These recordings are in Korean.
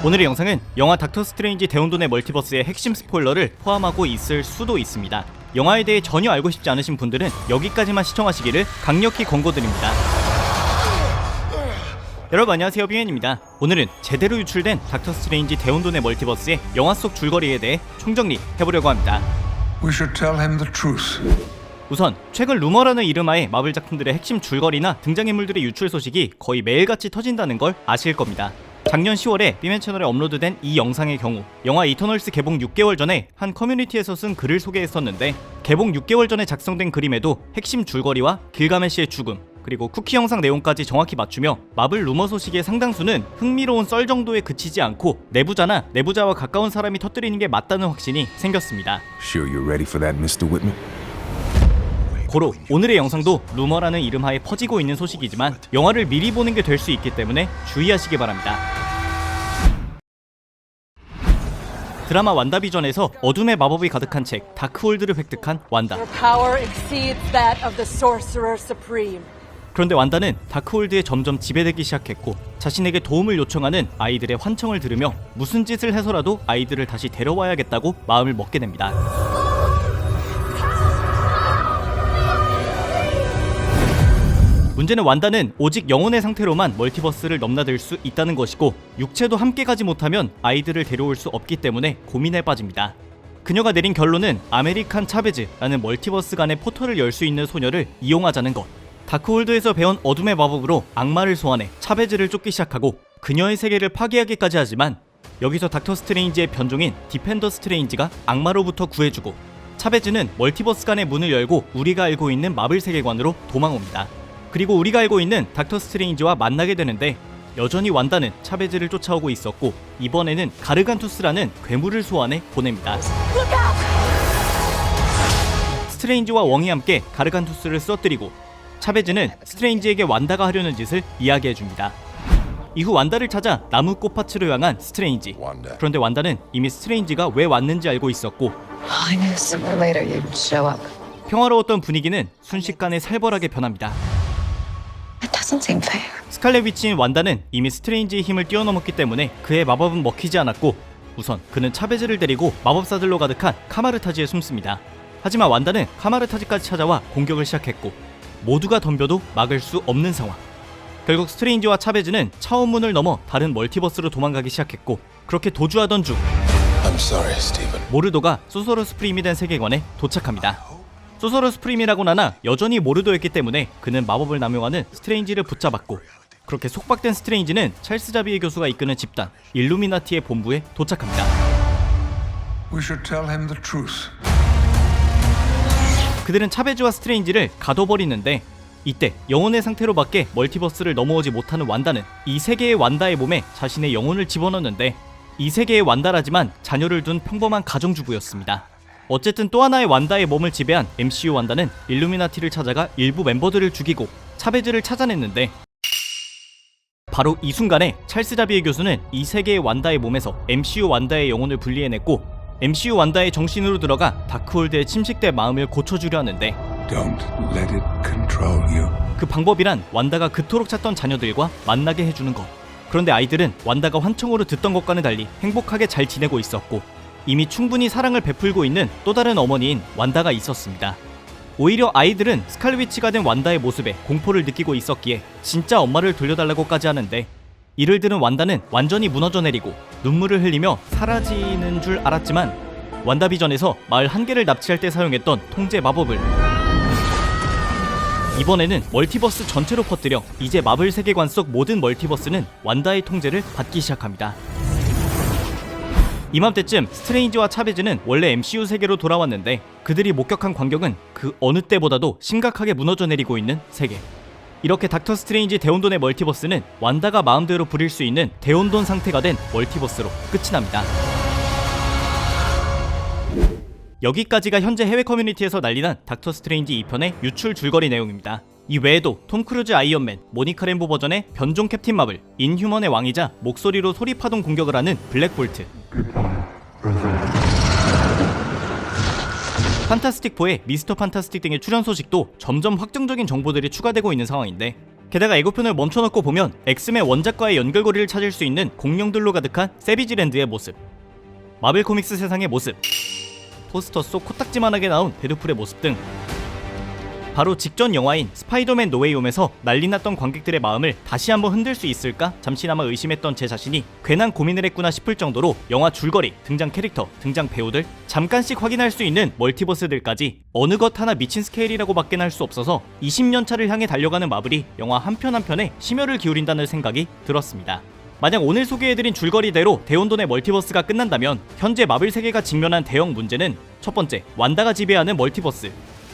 오늘의 영상은 영화 닥터 스트레인지 대혼돈의 멀티버스의 핵심 스포일러를 포함하고 있을 수도 있습니다. 영화에 대해 전혀 알고 싶지 않으신 분들은 여기까지만 시청하시기를 강력히 권고드립니다. 여러분 안녕하세요, 빙현입니다. 오늘은 제대로 유출된 닥터 스트레인지 대혼돈의 멀티버스의 영화 속 줄거리에 대해 총정리 해보려고 합니다. We should tell him the truth. 우선 최근 루머라는 이름하에 마블 작품들의 핵심 줄거리나 등장인물들의 유출 소식이 거의 매일같이 터진다는 걸 아실 겁니다. 작년 10월에 B맨 채널에 업로드된 이 영상의 경우 영화 이터널스 개봉 6개월 전에 한 커뮤니티에서 쓴 글을 소개했었는데, 개봉 6개월 전에 작성된 글임에도 핵심 줄거리와 길가메시의 죽음, 그리고 쿠키 영상 내용까지 정확히 맞추며 마블 루머 소식의 상당수는 흥미로운 썰 정도에 그치지 않고 내부자나 내부자와 가까운 사람이 터뜨리는 게 맞다는 확신이 생겼습니다. Sure you're ready for that, Mr. Whitman? 고로 오늘의 영상도 루머라는 이름하에 퍼지고 있는 소식이지만 영화를 미리 보는 게 될 수 있기 때문에 주의하시기 바랍니다. 드라마 완다비전에서 어둠의 마법이 가득한 책 다크홀드를 획득한 완다. 그런데 완다는 다크홀드에 점점 지배되기 시작했고, 자신에게 도움을 요청하는 아이들의 환청을 들으며 무슨 짓을 해서라도 아이들을 다시 데려와야겠다고 마음을 먹게 됩니다. 문제는 완다는 오직 영혼의 상태로만 멀티버스를 넘나들 수 있다는 것이고, 육체도 함께 가지 못하면 아이들을 데려올 수 없기 때문에 고민에 빠집니다. 그녀가 내린 결론은 아메리칸 차베즈라는 멀티버스 간의 포털을 열 수 있는 소녀를 이용하자는 것. 다크홀드에서 배운 어둠의 마법으로 악마를 소환해 차베즈를 쫓기 시작하고 그녀의 세계를 파괴하기까지 하지만, 여기서 닥터 스트레인지의 변종인 디펜더 스트레인지가 악마로부터 구해주고, 차베즈는 멀티버스 간의 문을 열고 우리가 알고 있는 마블 세계관으로 도망옵니다. 그리고 우리가 알고 있는 닥터 스트레인지와 만나게 되는데, 여전히 완다는 차베즈를 쫓아오고 있었고, 이번에는 가르간투스라는 괴물을 소환해 보냅니다. 스트레인지와 웡이 함께 가르간투스를 쓰러뜨리고, 차베즈는 스트레인지에게 완다가 하려는 짓을 이야기해줍니다. 이후 완다를 찾아 나무 꽃밭으로 향한 스트레인지. 그런데 완다는 이미 스트레인지가 왜 왔는지 알고 있었고, 평화로웠던 분위기는 순식간에 살벌하게 변합니다. 스칼렛 위치인 완다는 이미 스트레인지의 힘을 뛰어넘었기 때문에 그의 마법은 먹히지 않았고, 우선 그는 차베즈를 데리고 마법사들로 가득한 카마르타지에 숨습니다. 하지만 완다는 카마르타지까지 찾아와 공격을 시작했고, 모두가 덤벼도 막을 수 없는 상황. 결국 스트레인지와 차베즈는 차원문을 넘어 다른 멀티버스로 도망가기 시작했고, 그렇게 도주하던 중 모르도가 소서러스 프림이 된 세계관에 도착합니다. 소서러스 프림이라고 나나 여전히 모르도였기 때문에 그는 마법을 남용하는 스트레인지를 붙잡았고, 그렇게 속박된 스트레인지는 찰스 자비에 교수가 이끄는 집단 일루미나티의 본부에 도착합니다. We should tell him the truth. 그들은 차베즈와 스트레인지를 가둬버리는데, 이때 영혼의 상태로밖에 멀티버스를 넘어오지 못하는 완다는 이 세계의 완다의 몸에 자신의 영혼을 집어넣는데, 이 세계의 완다라지만 자녀를 둔 평범한 가정주부였습니다. 어쨌든 또 하나의 완다의 몸을 지배한 MCU 완다는 일루미나티를 찾아가 일부 멤버들을 죽이고 차베즈를 찾아냈는데, 바로 이 순간에 찰스 자비에 교수는 이 세계의 완다의 몸에서 MCU 완다의 영혼을 분리해냈고, MCU 완다의 정신으로 들어가 다크홀드에 침식된 마음을 고쳐주려 하는데, Don't let it control you. 그 방법이란 완다가 그토록 찾던 자녀들과 만나게 해주는 것. 그런데 아이들은 완다가 환청으로 듣던 것과는 달리 행복하게 잘 지내고 있었고, 이미 충분히 사랑을 베풀고 있는 또 다른 어머니인 완다가 있었습니다. 오히려 아이들은 스칼렛 위치가 된 완다의 모습에 공포를 느끼고 있었기에 진짜 엄마를 돌려달라고까지 하는데, 이를 들은 완다는 완전히 무너져 내리고 눈물을 흘리며 사라지는 줄 알았지만, 완다비전에서 마을 한 개를 납치할 때 사용했던 통제 마법을 이번에는 멀티버스 전체로 퍼뜨려 이제 마블 세계관 속 모든 멀티버스는 완다의 통제를 받기 시작합니다. 이맘때쯤 스트레인지와 차베즈는 원래 MCU 세계로 돌아왔는데, 그들이 목격한 광경은 그 어느 때보다도 심각하게 무너져 내리고 있는 세계. 이렇게 닥터 스트레인지 대혼돈의 멀티버스는 완다가 마음대로 부릴 수 있는 대혼돈 상태가 된 멀티버스로 끝이 납니다. 여기까지가 현재 해외 커뮤니티에서 난리난 닥터 스트레인지 2편의 유출 줄거리 내용입니다. 이 외에도 톰 크루즈 아이언맨, 모니카 램보 버전의 변종 캡틴 마블, 인휴먼의 왕이자 목소리로 소리 파동 공격을 하는 블랙 볼트, 판타스틱4의 미스터 판타스틱 등의 출연 소식도 점점 확정적인 정보들이 추가되고 있는 상황인데, 게다가 예고편을 멈춰놓고 보면 엑스맨 원작과의 연결고리를 찾을 수 있는 공룡들로 가득한 세비지랜드의 모습, 마블 코믹스 세상의 모습, 포스터 속 코딱지만하게 나온 데드풀의 모습 등 바로 직전 영화인 스파이더맨 노웨이홈에서 난리났던 관객들의 마음을 다시 한번 흔들 수 있을까 잠시나마 의심했던 제 자신이 괜한 고민을 했구나 싶을 정도로 영화 줄거리, 등장 캐릭터, 등장 배우들, 잠깐씩 확인할 수 있는 멀티버스들까지 어느 것 하나 미친 스케일이라고 밖에 할 수 없어서 20년차를 향해 달려가는 마블이 영화 한 편 한 편에 심혈을 기울인다는 생각이 들었습니다. 만약 오늘 소개해드린 줄거리대로 대혼돈의 멀티버스가 끝난다면 현재 마블 세계가 직면한 대형 문제는 첫 번째, 완다가 지배하는 멀티버스,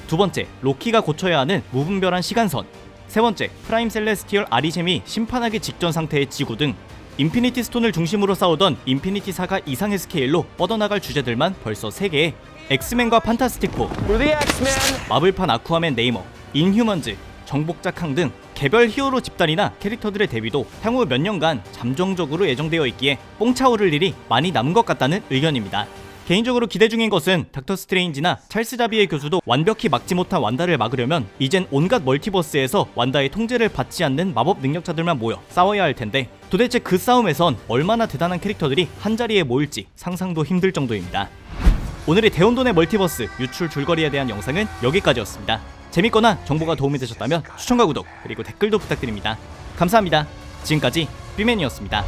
두 번째, 로키가 고쳐야 하는 무분별한 시간선, 세 번째, 프라임 셀레스티얼 아리젬이 심판하기 직전 상태의 지구 등 인피니티 스톤을 중심으로 싸우던 인피니티 사가 이상의 스케일로 뻗어나갈 주제들만 벌써 3개에 엑스맨과 판타스틱 4, 마블판 아쿠아맨 네이머, 인휴먼즈, 정복자 캉 등 개별 히어로 집단이나 캐릭터들의 데뷔도 향후 몇 년간 잠정적으로 예정되어 있기에 뽕 차오를 일이 많이 남은 것 같다는 의견입니다. 개인적으로 기대 중인 것은 닥터 스트레인지나 찰스 자비의 교수도 완벽히 막지 못한 완다를 막으려면 이젠 온갖 멀티버스에서 완다의 통제를 받지 않는 마법 능력자들만 모여 싸워야 할 텐데 도대체 그 싸움에선 얼마나 대단한 캐릭터들이 한자리에 모일지 상상도 힘들 정도입니다. 오늘의 대혼돈의 멀티버스 유출 줄거리에 대한 영상은 여기까지였습니다. 재밌거나 정보가 도움이 되셨다면 추천과 구독 그리고 댓글도 부탁드립니다. 감사합니다. 지금까지 삐맨이었습니다.